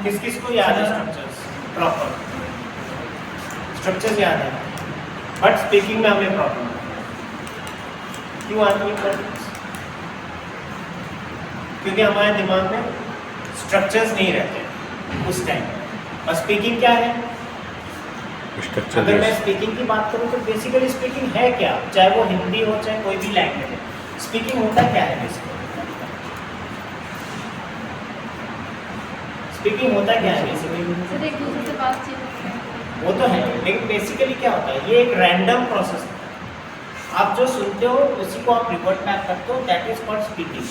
किस किस को याद है स्ट्रक्चर्स प्रॉपर? स्ट्रक्चर्स याद है, बट स्पीकिंग में हमें प्रॉब्लम है। क्यों आती है प्रॉब्लम्स? क्योंकि हमारे दिमाग में स्ट्रक्चर्स नहीं रहते उस टाइम। और स्पीकिंग क्या है? अगर मैं स्पीकिंग की बात करूं तो बेसिकली स्पीकिंग है क्या, चाहे वो हिंदी हो चाहे कोई भी लैंग्वेज है, स्पीकिंग होता क्या है बेसिकली? स्पीकिंग होता क्या है बेसिकली? एक दूसरे से बातचीत। वो तो है, लेकिन बेसिकली क्या होता है? ये एक रैंडम प्रोसेस है। आप जो सुनते हो उसी को आप रिवर्ट बैक करते हो, दैट इज कॉल्ड स्पीकिंग।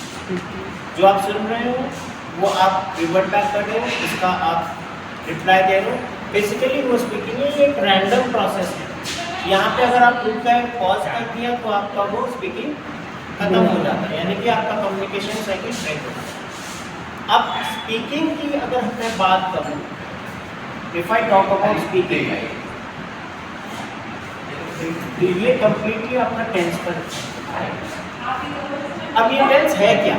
जो आप सुन रहे हो वो आप रिवर्ट बैक कर रहे हो, इसका आप रिप्लाई दे रहे हो, बेसिकली वो स्पीकिंग है। ये एक रैंडम प्रोसेस है। यहाँ पे अगर आप रुक गए, पॉज कर दिया, तो आपका वो स्पीकिंग खत्म हो जाता है, यानी कि आपका कम्युनिकेशन साइकिल ब्रेक होता है। अब स्पीकिंग की अगर मैं बात करूँ, if I talk about speaking, तो ये कंप्लीटली आपका टेंस पर है। अब ये टेंस है क्या?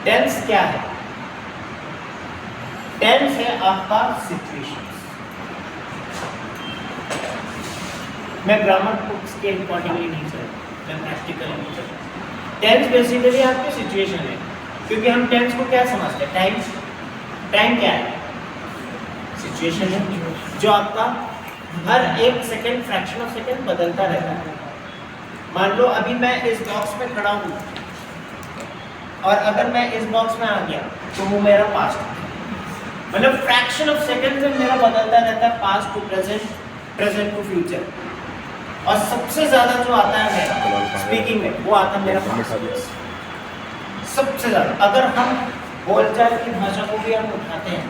टेंस क्या है? टेंस है आपका सिचुएशन। मैं ग्रामर बुक्स के अकॉर्डिंगली नहीं चल, मैं प्रैक्टिकल नहीं चल। टेंस बेसिकली आपकी सिचुएशन है, क्योंकि हम टेंस को क्या समझते हैं? टाइम क्या है? सिचुएशन है जो आपका हर एक सेकेंड, फ्रैक्शन ऑफ सेकेंड बदलता रहता है। मान लो अभी मैं इस बॉक्स में खड़ा हूँ, और अगर मैं इस बॉक्स में आ गया तो वो मेरा पास्ट है। मतलब फ्रैक्शन ऑफ सेकेंड में मेरा बदलता रहता है, past to present, present to future. और सबसे ज्यादा जो आता है मेरा स्पीकिंग में, वो आता है मेरा पास्ट। सबसे ज्यादा अगर हम बोलचाल की भाषा को भी हम उठाते हैं,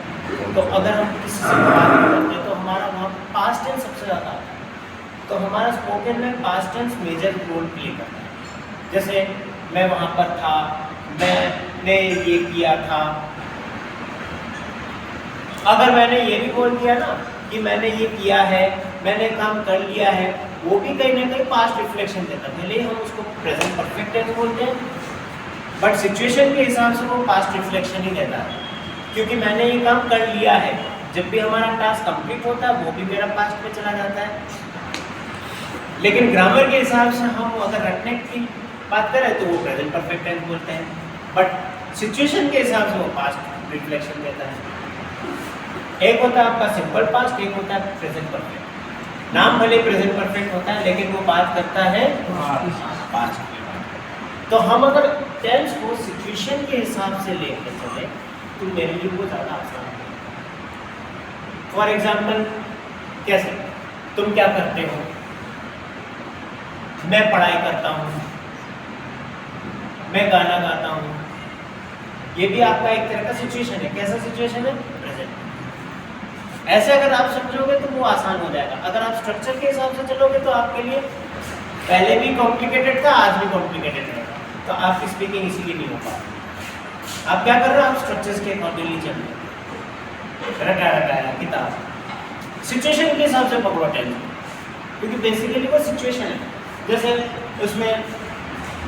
तो अगर हम किसी से बात करते हैं तो हमारा वहाँ पास्ट टेंस सबसे ज़्यादा आता है। तो हमारा स्पोकन में past tense major role play करता है। जैसे मैं वहाँ पर था, मैंने ये किया था। अगर मैंने ये भी बोल दिया ना कि मैंने ये किया है, मैंने काम कर लिया है, वो भी कहीं ना कहीं पास्ट रिफ्लेक्शन देता है। भले हम उसको प्रेजेंट परफेक्ट टेंस बोलते हैं, बट सिचुएशन के हिसाब से वो पास्ट रिफ्लेक्शन ही देता है, क्योंकि मैंने ये काम कर लिया है। जब भी हमारा टास्क कंप्लीट होता है वो भी मेरा पास्ट में चला जाता है। लेकिन ग्रामर के हिसाब से हम अगर रटने की बात करें तो वो प्रेजेंट परफेक्ट टेंस बोलते हैं, बट सिचुएशन के हिसाब से वो पास्ट रिफ्लेक्शन देता है। एक होता है आपका सिंपल पास्ट, एक होता है प्रेजेंट परफेक्ट। नाम भले प्रेजेंट परफेक्ट होता है, लेकिन वो बात करता है पास्ट की। तो हम अगर टेंस को सिचुएशन के हिसाब से लेकर चले तो मेरे लिए वो ज़्यादा आसान है। फॉर एग्जाम्पल, कैसे? तुम क्या करते हो? मैं पढ़ाई करता हूँ, मैं गाना गाता हूँ। ये भी आपका एक तरह का सिचुएशन है। कैसा सिचुएशन है? प्रेजेंट। ऐसे अगर आप समझोगे तो वो आसान हो जाएगा। अगर आप स्ट्रक्चर के हिसाब से चलोगे तो आपके लिए पहले भी कॉम्प्लिकेटेड था, आज भी कॉम्प्लिकेटेड रहेगा। तो आपकी स्पीकिंग इसीलिए नहीं हो पा रही। आप क्या कर रहे हो? आप स्ट्रक्चर्स के अकॉर्डिंगली चल रहे हो, रटाया किताब सिचुएशन के हिसाब से पकड़ो टेंस, क्योंकि बेसिकली वो सिचुएशन है। जैसे उसमें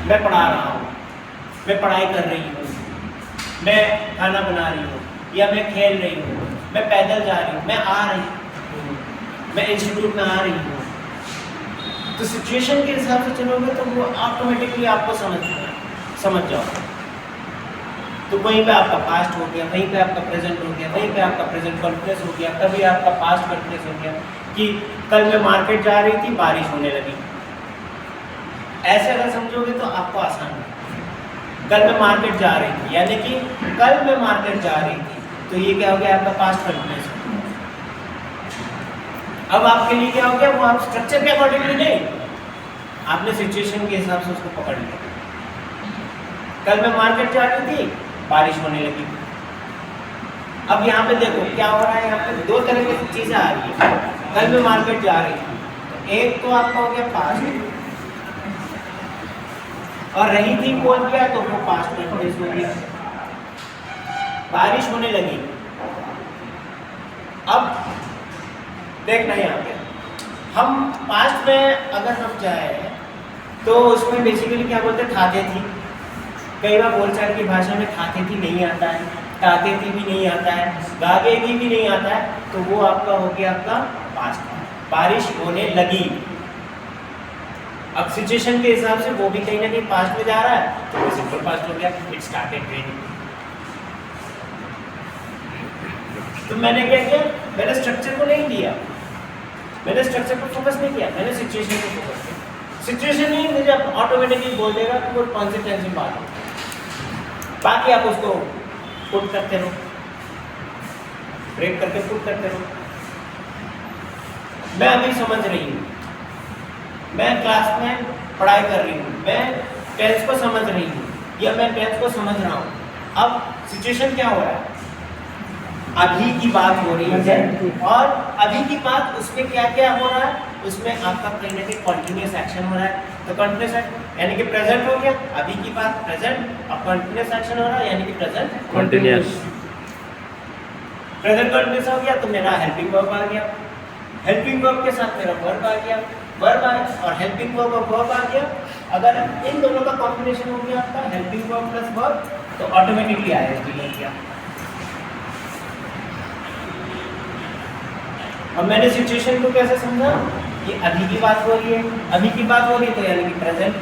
मैं पढ़ा रहा हूँ, मैं पढ़ाई कर रही हूँ, मैं खाना बना रही हूँ, या मैं खेल रही हूँ, मैं पैदल जा रही हूँ, मैं आ रही हूँ, मैं इंस्टीट्यूट में आ रही हूँ। तो सिचुएशन के हिसाब से चलोगे तो वो ऑटोमेटिकली आपको समझ जाओ। तो वहीं पे आपका पास्ट हो गया, वहीं पे आपका प्रेजेंट हो गया, वहीं पे आपका प्रेजेंट कंटिन्यूस हो गया, कभी आपका पास्ट कंटिन्यूस हो गया कि कल मैं मार्केट जा रही थी, बारिश होने लगी। ऐसे अगर समझोगे तो आपको आसान है। कल मैं मार्केट जा रही थी, यानी कि कल मैं मार्केट जा रही थी, तो ये क्या हो गया? आपका पास्ट कंटिन्यूस हो गया। अब आपके लिए क्या हो गया? वो आप स्ट्रक्चर के अकॉर्डिंगली नहीं, आपने सिचुएशन के हिसाब से उसको पकड़ लिया। कल मैं मार्केट जा रही थी, बारिश होने लगी। अब यहाँ पे देखो क्या हो रहा है, यहाँ पे दो तरह की चीजें आ रही है। कल मैं मार्केट जा रही थी, तो एक तो आपका हो गया पास्ट, और रही थी बोल दिया तो वो पास्ट कंटिन्यूस हो गया। बारिश होने लगी। अब देखना यहाँ पे, हम पास्ट में अगर हम जाए तो उसमें बेसिकली क्या बोलते हैं? खाते थी। कई बार बोलचाल की भाषा में खाते थी नहीं आता है, ताकेती भी नहीं आता है, गागेगी भी नहीं आता है, तो वो आपका हो गया आपका पास्ट। बारिश होने लगी, अब सिचुएशन के हिसाब से वो भी कहीं ना कहीं पास्ट में जा रहा है, तो वो सिंपल पास्ट हो गया, इट स्टार्टेड रेनिंग। तो मैंने क्या किया, मैंने स्ट्रक्चर को नहीं दिया, मैंने स्ट्रक्चर पर फोकस नहीं किया, मैंने सिचुएशन पर फोकस किया। सिचुएशन ही मुझे ऑटोमेटिकली बोल देगा कि वो कौन से टेंस में बात है, बाकी आप उसको पुट करते रहो, ब्रेक करके पुट करते रहो। मैं अभी समझ रही हूँ, मैं क्लास में पढ़ाई कर रही हूँ, मैं टेंस को समझ रही हूँ या मैं टेंस को समझ रहा हूँ। अब सिचुएशन क्या हो रहा है, अभी की बात हो रही है, और अभी की बात उसमें क्या क्या हो रहा है, उसमें आपका कहीं ना कहीं कॉन्टिन्यूस एक्शन हो रहा है। तो कॉन्टिन्यूस एक्शन यानी कि प्रेजेंट हो गया, अभी की बात प्रेजेंट, और कॉन्टिन्यूस एक्शन हो रहा है यानी कि प्रेजेंट कॉन्टिन्यूस। प्रेजेंट कॉन्टिन्यूस हो गया तो मेरा हेल्पिंग वर्ब आ गया, हेल्पिंग वर्ब के साथ मेरा वर्ब आ गया, वर्ब आया और हेल्पिंग वर्ब और वर्ब आ गया। अगर इन दोनों का कॉम्बिनेशन हो गया आपका हेल्पिंग वर्ब प्लस वर्ब, तो ऑटोमेटिकली आया हो गया। अब मैंने सिचुएशन को कैसे समझा कि अभी की बात हो रही है, अभी की बात हो रही है तो यानी कि प्रेजेंट,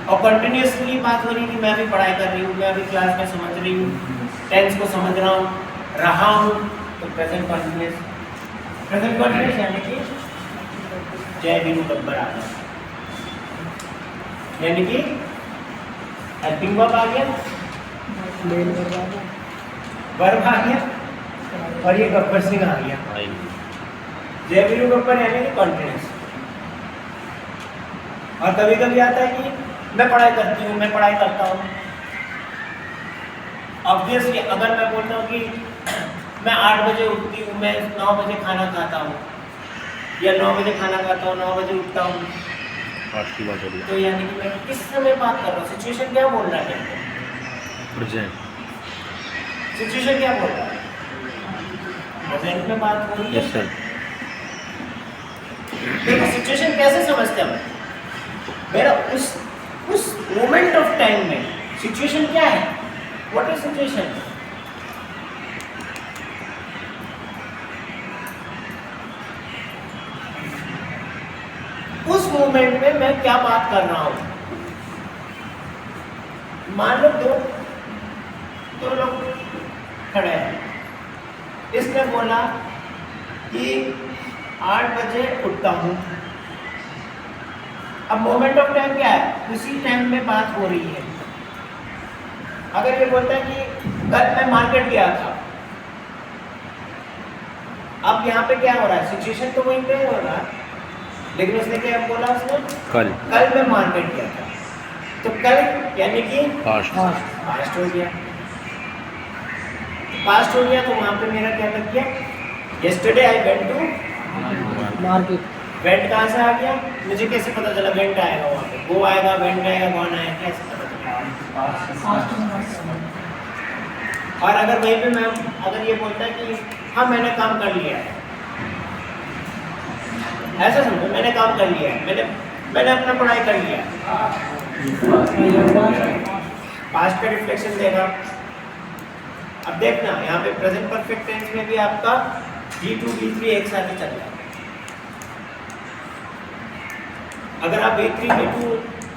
और कंटिन्यूअसली बात हो रही है कि मैं अभी पढ़ाई कर रही हूँ, मैं अभी क्लास में समझ रही हूँ, टेंस को समझ रहा हूँ, तो प्रेजेंट कंटिन्यूअस। प्रेजेंट कंटिन्यूअस यानी कि जय वीरू गब्बर आ गया, यानी कि हेल्पिंग वर्ब आ गया, वर्ब आ गया, और ये गब्बर सिंह आ गया, जय वीरू गब्बर यानी कि कॉन्टिन्यूअस। और कभी कभी आता है कि मैं पढ़ाई करती हूँ, मैं पढ़ाई करता हूँ। ऑब्वियसली अगर मैं बोलता हूँ कि मैं 8 बजे उठती हूँ, मैं 9 बजे खाना खाता हूँ, या 9 बजे खाना खाता हूँ, 9 बजे उठता हूँ, तो यानी कि मैं किस समय बात कर रहा हूँ, सिचुएशन क्या बोल रहा है, प्रेजेंट। सिचुएशन क्या बोल रहा है, प्रेजेंट में बात हो रही है। Yes sir. देखो सिचुएशन कैसे समझते हैं, मेरा उस मोमेंट ऑफ टाइम में सिचुएशन क्या है, व्हाट इज सिचुएशन। उस मोमेंट में मैं क्या बात कर रहा हूं। मान लो दो लोग खड़े हैं, इसने बोला कि 8 बजे उठता हूं। अब मोमेंट ऑफ टाइम क्या है, उसी टाइम में बात हो रही है। अगर ये बोलता है कि कल मैं मार्केट गया था, अब यहाँ पे क्या हो रहा है, सिचुएशन तो वहीं पे हो रहा है, लेकिन उसने क्या बोला, उसने कल मैं मार्केट गया था, तो कल यानी कि पास्ट हो गया, पास्ट हो गया, तो वहाँ पे मेरा क्या लग गया, yesterday I went to market. Went कहाँ से आ गया, मुझे कैसे पता चला वेंट आएगा वहाँ पे, वो आएगा, वेंट आएगा, कौन आएगा, कैसे पता चला। और अगर वहीं पे मैं अगर ये बोलता है कि हाँ मैंने काम कर लिया है, ऐसा समझो मैंने काम कर लिया है, मैंने अपना पढ़ाई कर लिया है, पास्ट का रिफ्लेक्शन देगा। अब देखना यहाँ पे प्रेजेंट परफेक्ट टेंस में भी आपका V2 V3 एक साथ ही चल रहा है। अगर आप V3 V2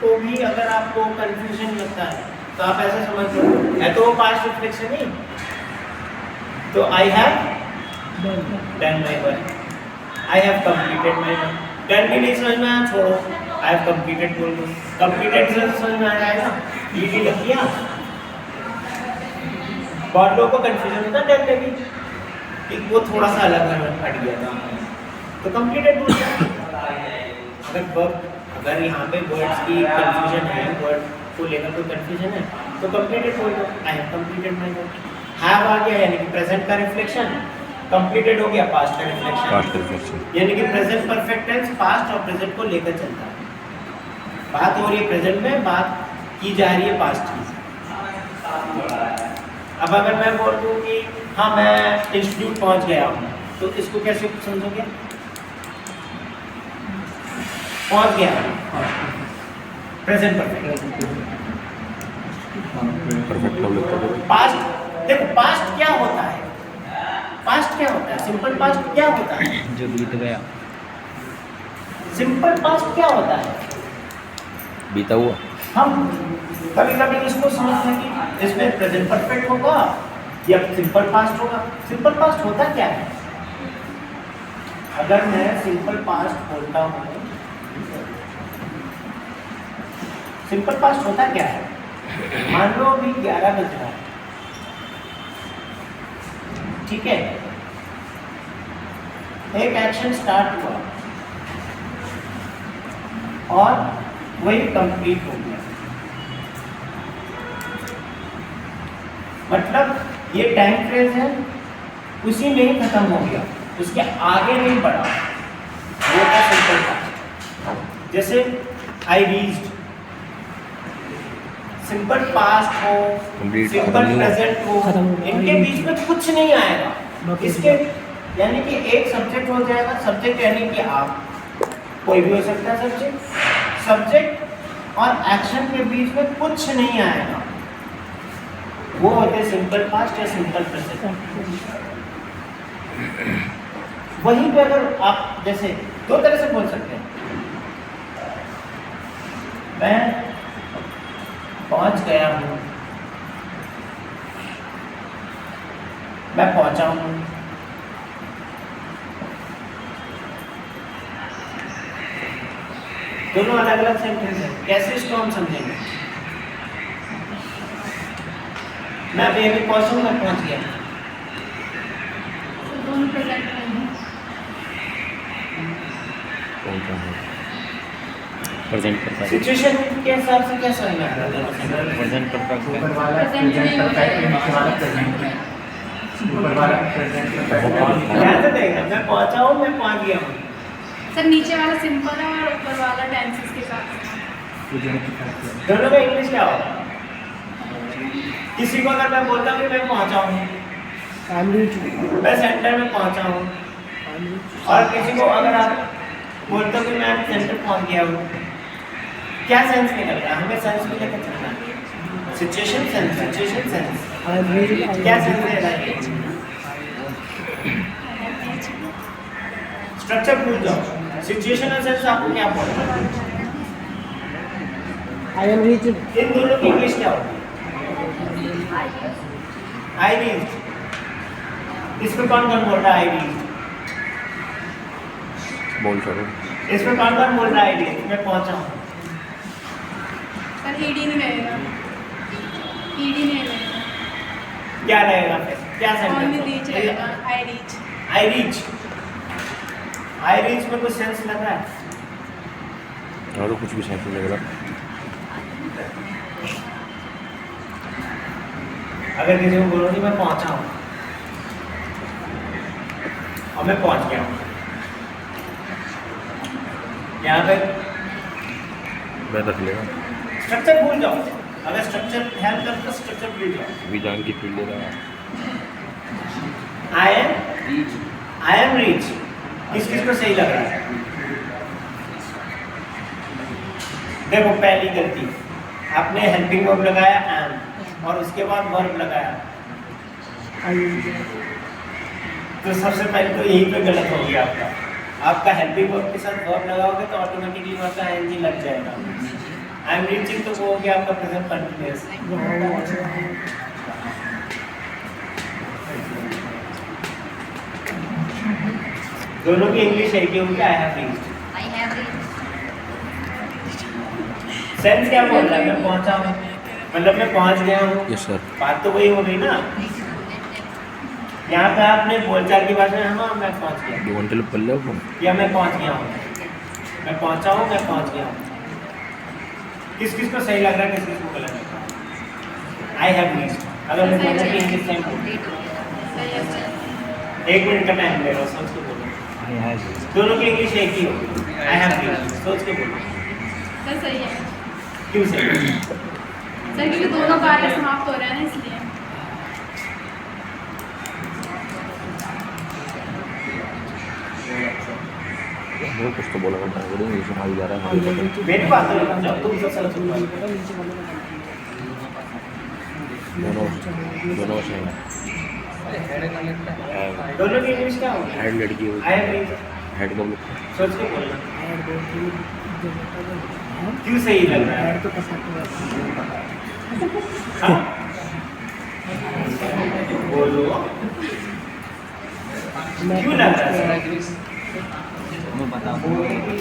को भी अगर आपको कंफ्यूजन लगता है तो आप ऐसा समझ लो, है तो वो पास्ट रिफ्लेक्शन ही, तो I have done my work, I have completed my work. Done भी नहीं समझ में आया, छोड़ो, आई हैव कंप्लीटेड बोल दो, कंप्लीटेड से समझ में आ जाएगा, ईडी लग गया। बहुत लोगों को कंफ्यूजन होता है डन में भी कि वो थोड़ा सा अलग हट गया था, तो कंप्लीटेड बोल दो। अगर यहाँ पे वर्ड्स की कंफ्यूजन है, वर्ड को लेकर कोई कंफ्यूजन है, तो कंप्लीटेड बोल दो, I have completed my work. Have आ गया यानी कि प्रेजेंट का रिफ्लेक्शन, कंप्लीटेड हो गया पास्ट का रिफ्लेक्शन, यानी कि प्रेजेंट परफेक्ट टेंस पास्ट और प्रेजेंट को लेकर चलता है। बात हो रही है प्रेजेंट में, बात की जा रही है पास्ट की। अब अगर मैं बोल दूँ कि हाँ मैं इंस्टीट्यूट पहुँच गया हूँ, तो इसको कैसे समझोगे, पहुँच गया प्रेजेंट परफेक्ट, परफेक्ट कब लगता है? पास्ट, देखो पास्ट क्या होता है, पास्ट क्या होता है, सिंपल पास्ट क्या होता है, जो बीत गया, सिंपल पास्ट क्या होता है। बीता हुआ। हम कभी कभी इसको समझते हैं कि इसमें प्रेजेंट परफेक्ट होगा या सिंपल पास्ट होगा। सिंपल पास्ट होता क्या है? अगर मैं सिंपल पास्ट बोलता हूँ, सिंपल पास्ट होता क्या है, मान लो अभी 11 बज रहा है, ठीक है, एक एक्शन स्टार्ट हुआ और वही कंप्लीट हो गया, मतलब ये टाइम फ्रेज है, उसी में ही खत्म हो गया, उसके आगे नहीं बढ़ा, वो था सिंपल पास्ट। जैसे आई रीच्ड, सिंपल पास्ट हो, सिंपल प्रेजेंट हो, इनके बीच में कुछ नहीं आएगा। इसके यानी कि एक सब्जेक्ट हो जाएगा, सब्जेक्ट यानी कि आप, कोई भी हो सकता है सब्जेक्ट, सब्जेक्ट और एक्शन के बीच में कुछ नहीं आएगा, वो होते सिंपल पास्ट या सिंपल प्रेजेंट। वहीं पे अगर आप जैसे दो तरह से बोल सकते हैं, मैं पहुंच गया हूं, मैं पहुंचा हूं, दोनों अलग अलग सेंटेंस है, कैसे इसको हम समझेंगे। मैं अभी पहुंचूं, मैं पहुंच गया, दोनों प्रेजेंट में प्रेजेंट करता है। सिचुएशन के हिसाब से क्या समझ में आ रहा है? प्रेजेंट करता है। ऊपर वाला प्रेजेंट करता है, नीचे वाला प्रेजेंट है। ऊपर वाला प्रेजेंट करता है। ध्यान से देखना, मैं पहुंचा हूँ, मैं पहुंच गया हूँ। सर नीचे वाला सिंपल है और ऊपर वाला टेंसेस के साथ। दोनों में इंग्लिश क्या होगा? किसी को अगर मैं बोलता हूँ कि मैं पहुंचा हूँ, मैं सेंटर में पहुंचा हूँ, और किसी को अगर आप बोलते हो कि मैं सेंटर पहुंच गया हूँ, क्या सेंस निकल रहा है? हमें सेंस में लेकर चलना है, सिचुएशन सेंस, सिचुएशन सेंस, क्या सेंस दे रहा है? स्ट्रक्चर भूल जाओ, सिचुएशनल सेंस आपको क्या बोल रहा है? इन दोनों की इंग्लिश क्या होगी? आई रीच्ड, इसमें कौन कौन बोल रहा है? आई रीच्ड, बोल करो। इसमें कौन कौन बोल रहा है? आई रीच्ड, मैं पहुंचा हूँ। सर ईडी नहीं रहेगा, ईडी नहीं रहेगा, क्या रहेगा फिर? क्या ओनली रीच सेंटेंस? रहेगा, I reach. I reach, I reach में कुछ सेंस लग रहा है? और तो कुछ भी सेंस नहीं लग रहा। अगर किसी को बोलो कि मैं पहुंचा हूँ और मैं पहुंच गया हूँ, यहाँ पे मैं रख लेगा। स्ट्रक्चर भूल जाओ, अगर स्ट्रक्चर ध्यान कर तो स्ट्रक्चर भूल जाओ। विजान की फील्ड ले रहा है। आई एम रीच, किस किस को सही लग रहा है? देखो पहली गलती, आपने हेल्पिंग वर्ब लगाया एम, और उसके बाद वर्ब लगाया, तो सबसे पहले तो यही पे गलत हो गया आपका। आपका हेल्पिंग वर्ब के साथ वर्ब लगाओगे तो ऑटोमेटिकली वहाँ का एनजी लग जाएगा। आई एम रीचिंग तो वो हो गया आपका प्रेजेंट कंटीन्यूअस। दोनों की इंग्लिश है कि उनके आई हैव रीच्ड। सेंस क्या बोल रहा है? मैं पहुंचा हूँ, मतलब मैं पहुंच गया हूँ। Yes sir. बात तो वही हो गई ना। यहाँ पे आपने बोलचाल की भाषा में हाँ मैं पहुंच गया, 2 घंटे पढ़ लो तुम। या मैं पहुंच गया हूँ, मैं पहुंचा हूँ, मैं पहुंच गया हूँ। किस किस को सही लग रहा है, किस किस को गलत लग रहा है? आई हैव रीच्ड, अगर मैं बोलूँ कि इंग्लिश सेम बोल, सही है सर। 1 मिनट का टाइम ले रहा हूँ, सोच के बोलो। दोनों की इंग्लिश एक ही होगी, आई हैव रीच्ड, सोच के बोलो। सर सही है क्यों सही? सर, क्योंकि दोनों कार्य समाप्त हो रहे हैं ना, इसलिए। वो कुछ तो बोला होता है, इंग्लिश में जा रहा है। मेरी बात तो जब तुम सब समझ। दोनों से दोनों की इंग्लिश क्या होगी? हेड लड़की I होती am है, rich. हेड को सोच के बोलना। क्यों सही लग रहा है? हाँ? बोलो। क्यों लग रहा है?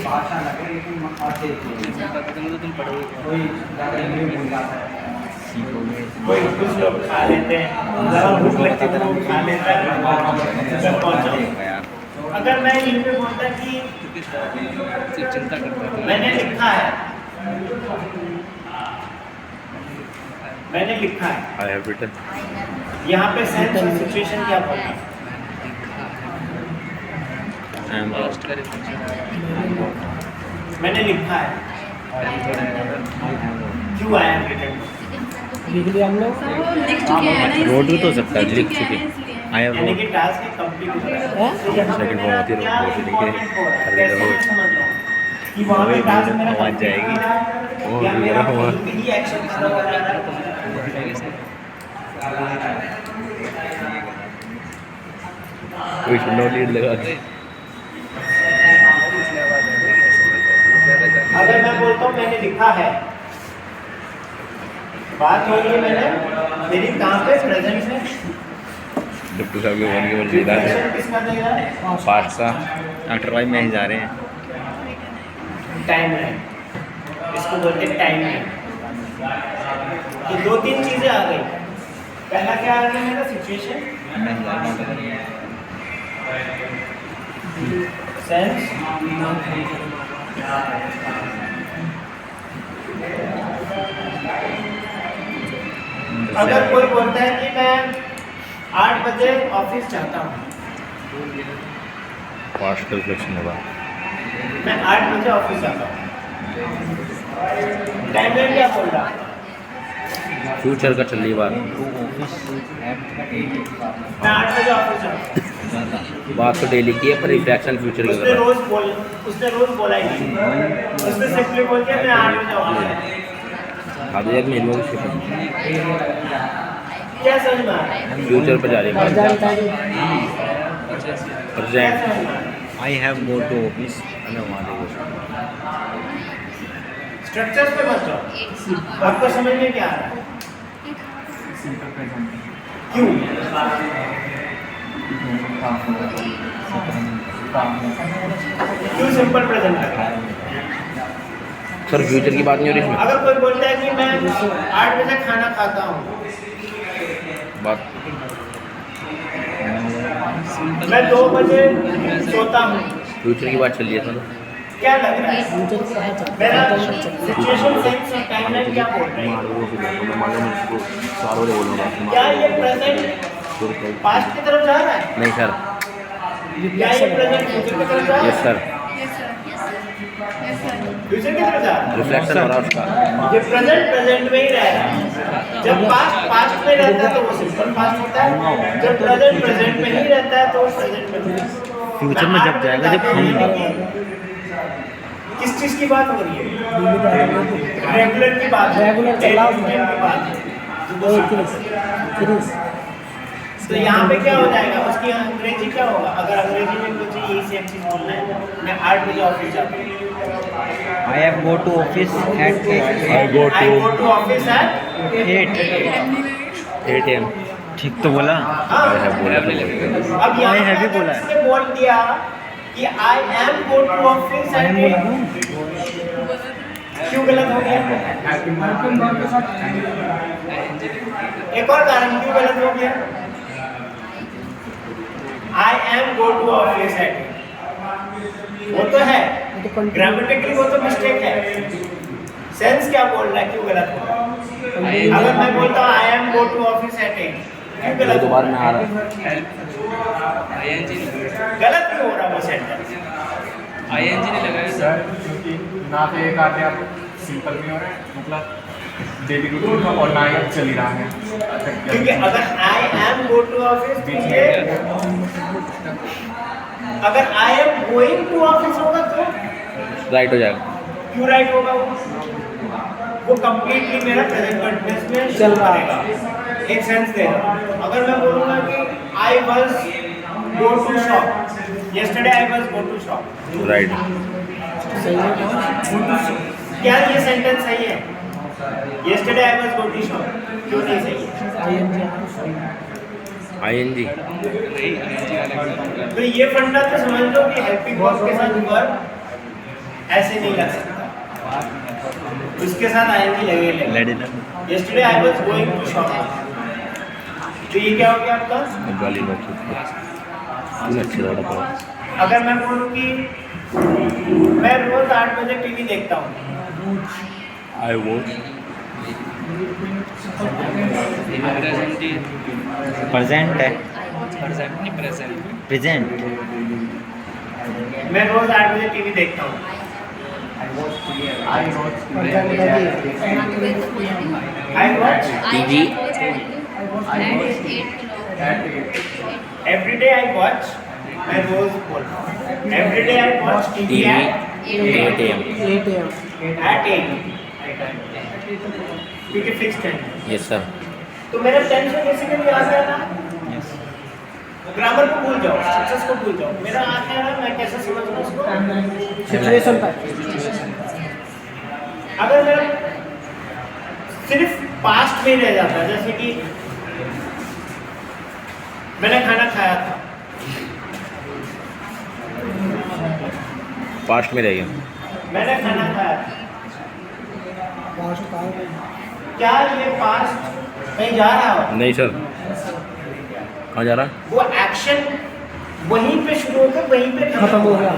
भाषा लगे लेकिन आते तुम पढ़ोगे कोई ज़्यादा इंग्लिश बोल जाता है कोई कुछ लोग खा लेते हैं, ज़रा भूख लगती है तो वो खा लेता है। जब पहुंचो, अगर मैं यहीं पे बोलता कि मैंने लिखा है, मैंने लिखा है, आई हैव रिटन यहाँ पे सेंस और सिचुएशन क्या बोलना? मैंने लिखा है, क्यों आया रिटर्न? हम लोग लिख चुके हैं ना, नोट भी तो इसलिए। सकता है, लिख चुके चुके हैं इसलिए। आई हैव यानी कि टास्क कंप्लीट हो रहा है। तो यहाँ पे सेकंड मेरा होती है, क्या रोबोट लेके important हो रहा है? हर कैसे जगह मैं समझ रहा हूँ कि वहाँ पे टास्क मेरा पहुंच complete जाएगी। हो रहा है वो या भी मेरा मेरा हुआ। कहीं भी एक्शन खत्म हो जा रहा है? कोई नो लीड लगा के अगर मैं बोलता हूँ मैंने लिखा है, बात हो रही है मैंने, मेरी कहाँ पे प्रेजेंट है? डब्बू साहब के वन के वन जीता है Presentation किसका दे रहा है? फास्ट सा डॉक्टर भाई मैं ही जा रहे हैं टाइम है, इसको बोलते हैं टाइम है। तो दो तीन चीजें आ गई। पहला क्या आ गया मेरा? सिचुएशन, सेंस, अगर कोई बोलता है कि मैं 8 बजे ऑफिस जाता हूँ, फास्ट रिफ्लेक्शन होगा मैं 8 बजे ऑफिस जाता हूँ, टाइमलाइन क्या बोल रहा है? फ्यूचर का चल रही बात मैं 8 बजे ऑफिस जाता हूँ। बात तो डेली की है पर रिफ्लेक्शन फ्यूचर की उसने कर रहा रोज बोला ही नहीं। उसने सिंपली बोल दिया मैं 8 बजे ऑफिस जाता हूँ। है आधे एक महीने में क्या समझ में आ रहा है? फ्यूचर पर जा रही है क्या प्रेजेंट समझ में आ रहा है? I have go to office अने वहाँ देखो स्ट्रक्चर्स पे मत जाओ, आपको समझ में क्या आ रहा है? सिंपल प्रेजेंट क्यों? क्यों सिंपल प्रेजेंट कर रहा है? सर फ्यूचर की बात नहीं हो रही इसमें अगर कोई बोलता है कि मैं 8 बजे खाना खाता हूँ, बात मैं 2 बजे सोता हूँ, फ्यूचर की बात चल रही है सर क्या लग रहा है? मेरा सिचुएशन सेंस और टाइमलाइन क्या बोल रहे हैं? क्या ये प्रेजेंट पास्ट की तरफ जा रहा है? नहीं सर क्या ये प्रेजेंट फ्यूचर की तरफ जा रहा यस है? सर फ्यूचर की तरफ जा रहा है? रिफ्लेक्शन हो रहा है उसका ये प्रेजेंट में ही रह रहा है। जब पास्ट में रहता है तो वो सिंपल पास्ट होता है, जब प्रेजेंट में ही रहता है तो वो प्रेजेंट में होता है। फ्यूचर में जब जाएगा जब किस चीज की बात हो रही है? रेगुलर की बात, रेगुलर चलाओ की बात। तो यहाँ पे क्या हो जाएगा? उसकी अंग्रेजी क्या होगा? अगर अंग्रेजी में मुझे यही सेम चीज बोलना है, मैं 8 बजे ऑफिस जाता हूँ। I have go to office at 8 I go to office at 8 AM ठीक तो बोला हाँ। I have बोला अब यहाँ I have पे ही बोला है। इसने बोल दिया कि I am go to office at 8। क्यों गलत हो गया? एक और कारण क्यों गलत हो गया? I am go to office at 8 वो तो है, ग्रामेटिकली वो तो मिस्टेक है। सेंस क्या बोल रहा है? क्यों गलत हो रहा है? अगर मैं बोलता हूँ I am go to office at 8, क्यों गलत हो दोबारा में आ रहा है गलत क्यों हो रहा वो सेंटेंस? सर क्योंकि ना तो एक आते आप सिंपल में हो रहे हैं मतलब डेली रूटीन का और ना ही अब चल ही रहा है क्योंकि अगर I am go to office तो ये अगर I am going to office होगा तो राइट हो जाएगा क्यों राइट होगा? वो कंप्लीटली मेरा प्रेजेंट कंटिन्यूअस में चल रहा है। एक सेंस देगा। अगर मैं बोलूँगा कि I was go to shop, yesterday I was go to shop, right. क्या ये सेंटेंस सही है? yesterday I was go to shop क्यों नहीं सही है? ING। तो ये फंडा तो समझ लो कि हेल्पिंग वर्ब के साथ वर्ब ऐसे नहीं लग सकता, उसके साथ ING लगेगा। yesterday I was going to shop, तो ये क्या हो गया आपका? गाली बात तूने अच्छी लगा था। अगर मैं बोलूँ कि मैं रोज 8 बजे टीवी देखता हूँ, आई वॉच प्रेजेंट है, प्रेजेंट। मैं रोज 8 बजे टीवी देखता हूँ। I watch I watch TV every day, I watch, मैं रोज बोल रहा हूँ every day I watch TV TV 8 AM। At 8 क्योंकि फिक्स टाइम। Yes sir. तो मेरा टेंशन बेसिकली आ गया ना, ग्रामर को भूल जाओ, स्ट्रक्चर्स को भूल जाओ, मेरा आ गया ना मैं कैसे समझूं उसको, सिचुएशन पर। अगर मेरा सिर्फ पास्ट में रह जाता, जैसे कि मैंने खाना खाया था, पास्ट में रह गया। मैंने खाना खाया था, क्या ये पास्ट कहीं जा रहा हो? नहीं सर। कहाँ जा रहा? वो एक्शन वहीं पे शुरू होकर वहीं पे खत्म हो गया।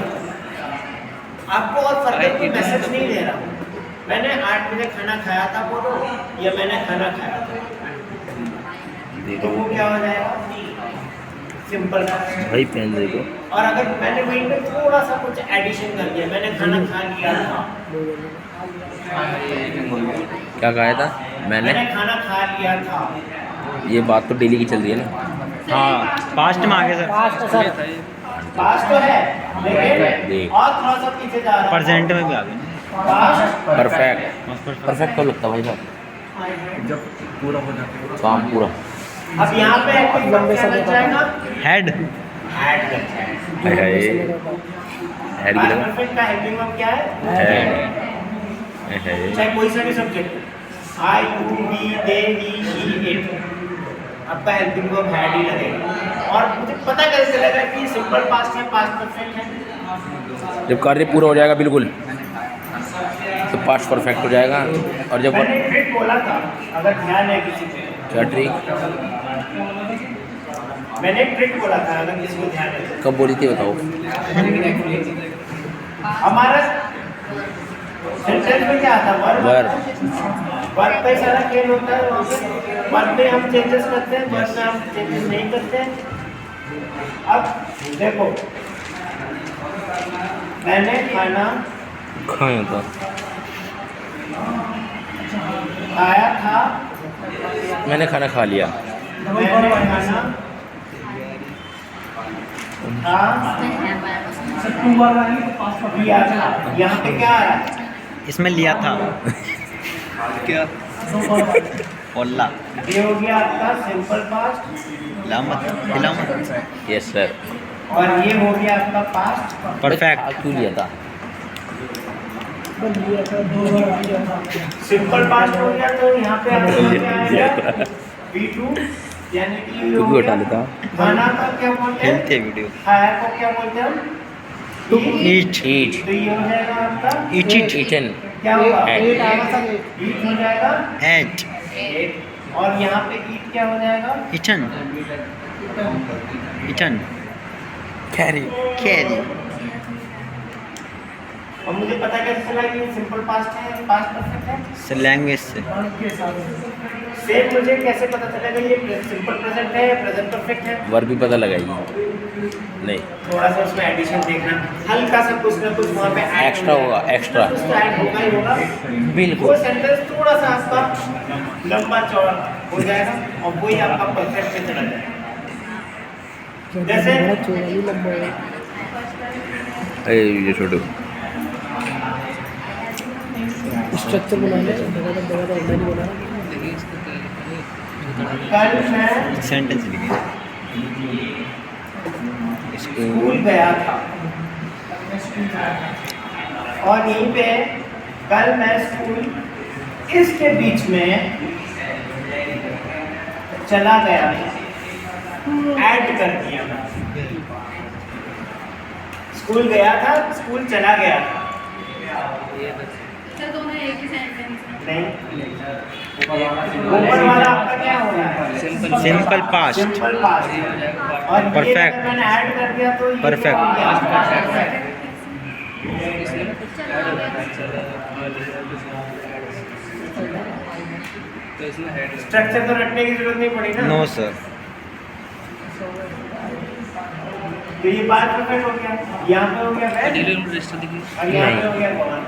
आपको और फर्दर कोई मैसेज नहीं दे रहा। मैंने 8 बजे खाना खाया था बोलो, या मैंने खाना खाया था, तो वो क्या हो जाएगा? Simple past. भाई पेन दे दो। और अगर मैंने वहीं पे थोड़ा सा कुछ एडिशन कर दिया, मैंने खाना खा लिया था, क्या कहा था? मैंने खाना खा लिया था, ये बात तो डेली की चल रही है ना। हाँ, पास्ट में आ गया सर। पास्ट सर, पास्ट तो है देख। लेकिन और थोड़ा सा पीछे जा रहा है। प्रेजेंट में भी आ गया। Past perfect. परफेक्ट कब लगता भाई साहब? जब पूरा हो जाता है काम पूरा। अब यहाँ पे एक्टिव वर्ब क्या बच जाएगा? हेड। हैड बच जाएगा। हाय हाय। हेड की लगा। परफेक्ट का हेल्पिंग वर्ब क्या है? हेड। है। चाहे कोई सा भी subject, I you we they he she it, आपका हेल्पिंग वर्ब हैड ही लगेगा। और मुझे पता कैसे चलेगा कि सिंपल पास्ट है, पास्ट परफेक्ट है? जब कार्य पूरा हो जाएगा बिल्कुल तो पास्ट परफेक्ट हो जाएगा। और जब मैंने ट्रिक बोला था, अगर ध्यान है किसी को, क्या ट्रिक? मैंने एक ट्रिक बोला था, अगर किसी को ध्यान है तो। कब बोली थी बताओ? हमारा सेंटेंस में क्या आता है? वर्ब पे सारा खेल होता है। वहाँ पे वर्ब पे हम चेंजेस करते हैं, वर्ब पे हम चेंजेस नहीं करते हैं। अब देखो, मैंने खाना खाया था। खाया था, मैंने खाना खा लिया। मैंने खाना लिया था। यहाँ पे क्या आ रहा है? इसमें लिया था क्या? ओला ये हो गया आपका सिंपल पास्ट, लामत हिलामत। Yes sir. और ये हो गया आपका पास्ट परफेक्ट। क्यों लिया था? सिंपल पास्ट हो गया। तो यहाँ पे आपका क्या आएगा? V2 यानी कि ये हो क्यों हटा गया। लेता? खाना का क्या बोलते खेलते हैं? वीडियो। खाया को क्या बोलते हैं हम? ईट। ईट। तो ये हो जाएगा आपका Eat it. ईटन। क्या होगा? Eat. ईट हो जाएगा एट। एट। और यहाँ पे ईट क्या हो जाएगा? इचन। इचन। कैरी। कैरी। और मुझे पता कैसे चला कि ये सिंपल पास्ट है, पास्ट परफेक्ट है? लैंग्वेज से। सेम मुझे कैसे पता चलेगा ये सिंपल प्रेजेंट है या प्रेजेंट परफेक्ट है? वर्ब भी पता लगाएगी। नहीं, थोड़ा सा उसमें एडिशन देखना, हल्का सा कुछ ना कुछ वहाँ पे add एक्स्ट्रा होगा, एक्स्ट्रा। कुछ तो ऐड होगा ही होगा। बिल्कुल। वो सेंटेंस थोड़ा सा आपका लंबा चौड़ा हो जाएगा और वही आपका परफेक्ट में चला जाएगा। जैसे ये छोटू स्ट्रक्चर बनाने कल मैं सेंटेंस लिखे स्कूल गया था, और यहीं पे कल मैं स्कूल इसके बीच में चला गया था, ऐड कर दिया मैं। स्कूल गया था, स्कूल चला गया था। सर दोनों एक ही सेंटेंस है। नहीं, ऊपर वाला आपका क्या हो रहा है? Simple past simple past. और ये Perfect. अगर मैंने ऐड कर दिया तो ये Perfect. क्या हो गया? Perfect. स्ट्रक्चर तो रटने की जरूरत नहीं पड़ी ना। नो सर तो ये बात परफेक्ट हो गया, यहाँ पे हो गया वेल, और यहाँ पे हो गया गॉन।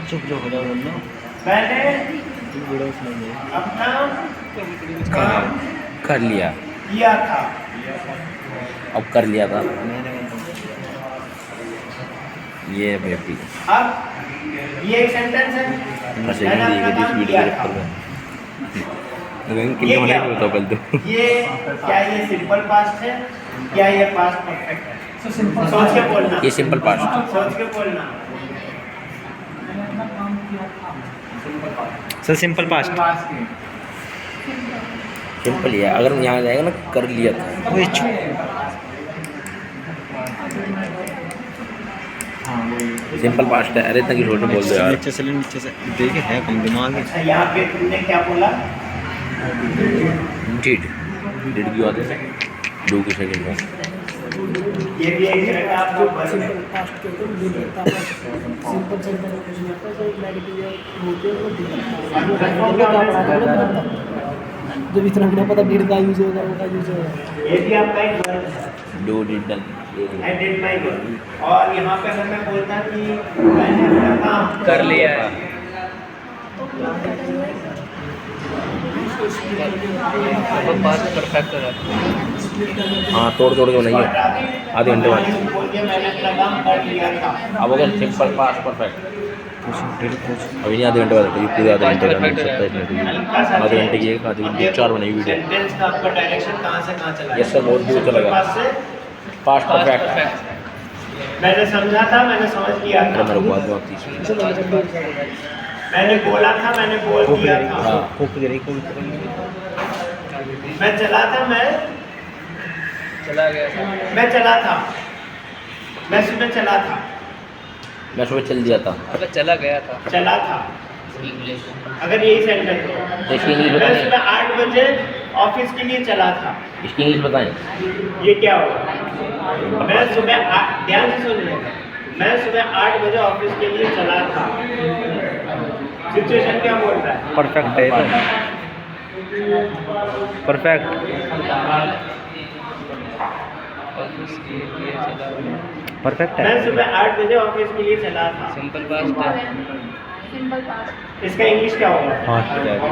चुप जो हो जाओ बोलो मैंने अपना काम कर लिया, किया था। अब कर लिया था, ये बेबी अब ये एक सेंटेंस है, बस मैंने यही अपना दिस काम वीडियो किया के था। ऊपर ये कितने क्या महीने होता पहले तो ये क्या ये सिंपल पास्ट है, क्या ये पास्ट परफेक्ट है? सोच के बोलना, ये सिंपल पास्ट, सोच के बोलना। सर सिंपल पास्ट सिंपल ही है। अगर यहाँ जाएगा ना कर लिया था, सिंपल पास्ट है। अरे इतना की छोटे बोल दो यार। नीचे से देखिए है कम दिमाग है। अच्छा यहाँ पे तुमने क्या बोला? डिड की बात है, डू की सेकंड में ये भी एक तरह का आप जो बस में जब इतना भी ना पता डिड का यूज होगा, वो का यूज होगा। ये भी आपका एक वर्ड है, do did done. I did my work. और यहाँ पे अगर मैं बोलता कि मैंने अपना काम कर लिया है। परफेक्ट हो जाता है। हाँ तोड़ के बनाइए आधे घंटे बाद। बोल के मैंने अपना काम कर लिया था। अब हो गया सिंपल पास्ट परफेक्ट। अभी नहीं, आधे घंटे बाद ये पूरे आधे घंटे का 27 मिनट आधे घंटे की एक आधे घंटे 4 बनाई वीडियो। सेंटेंस का आपका डायरेक्शन कहाँ से कहाँ चला? यस सर, बहुत दूर चला गया। पास से पास्ट परफेक्ट। मैंने समझा था, मैंने समझ लिया था। मेरे को आधे 30 मिनट। मैंने बोला था, मैंने बोल दिया था। हाँ मैं चला था, मैं चला गया था। चला था, मैं सुबह चला था, मैं सुबह चल दिया था। अबे चला गया था। चला था। अगर यही सेंटेंस हो, तो इसकी इंग्लिश मैं बताएं, सुबह 8 बजे ऑफिस के लिए चला था, इसकी इंग्लिश बताएं। ये क्या होगा? मैं सुबह ध्यान से सुन लें, मैं सुबह 8 बजे ऑफिस के लिए चला था। सिचुएशन क्या बोल रहा है? परफेक्ट है परफेक्ट परफेक्ट मैं है। सुबह 8 बजे ऑफिस के लिए चला था। सिंपल पास्ट है। Simple past. इसका इंग्लिश क्या होगा? फास्ट हो जाएगा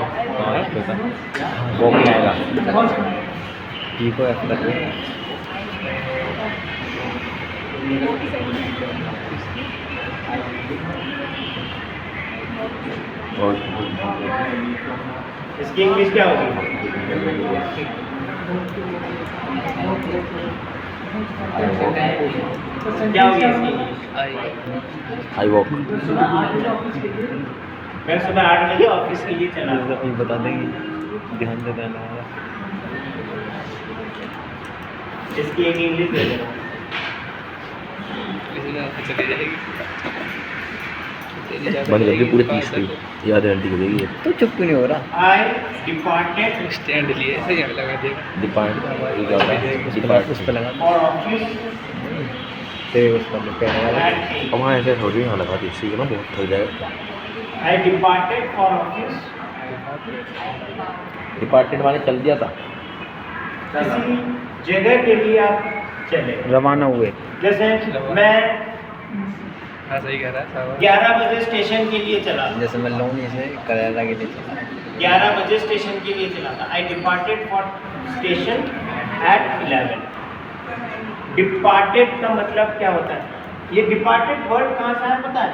वो भी आएगा। ई को एफ कर और इसकी इंग्लिश क्या होगी? क्या होगी इसकी? I walk. मैं सुबह 8 बजे ऑफिस के लिए चला था। ये बता देंगे, ध्यान से देना होगा। इसकी एक इंग्लिश दे देना। बंद कर दी पूरे 30 की, ये आधे घंटे की देगी। तो चुप क्यों नहीं हो रहा? आई डिपार्टेड स्टैंड लिए सही लगा देगा। डिपार्ट ये क्या होता है? उस पर लगा फॉर ऑफिस तेरे उस पर कहने वाला एट 8। अब वहाँ ऐसे थोड़ी यहाँ लगा दी, इससे ना बहुत थक जाएगा। आई डिपार्टेड फॉर ऑफिस डिपार्टेड माने चल दिया था। किसी जगह के लिए आप चले। रवाना हुए। जैसे मैं हाँ सही कह रहा है साहब। 11 बजे स्टेशन के लिए चला था। जैसे मैं लोनी से करेला के लिए चला 11 बजे स्टेशन के लिए चला था। I departed for station at 11। Departed का मतलब क्या होता है? ये डिपार्टेड वर्ड कहाँ से है पता है?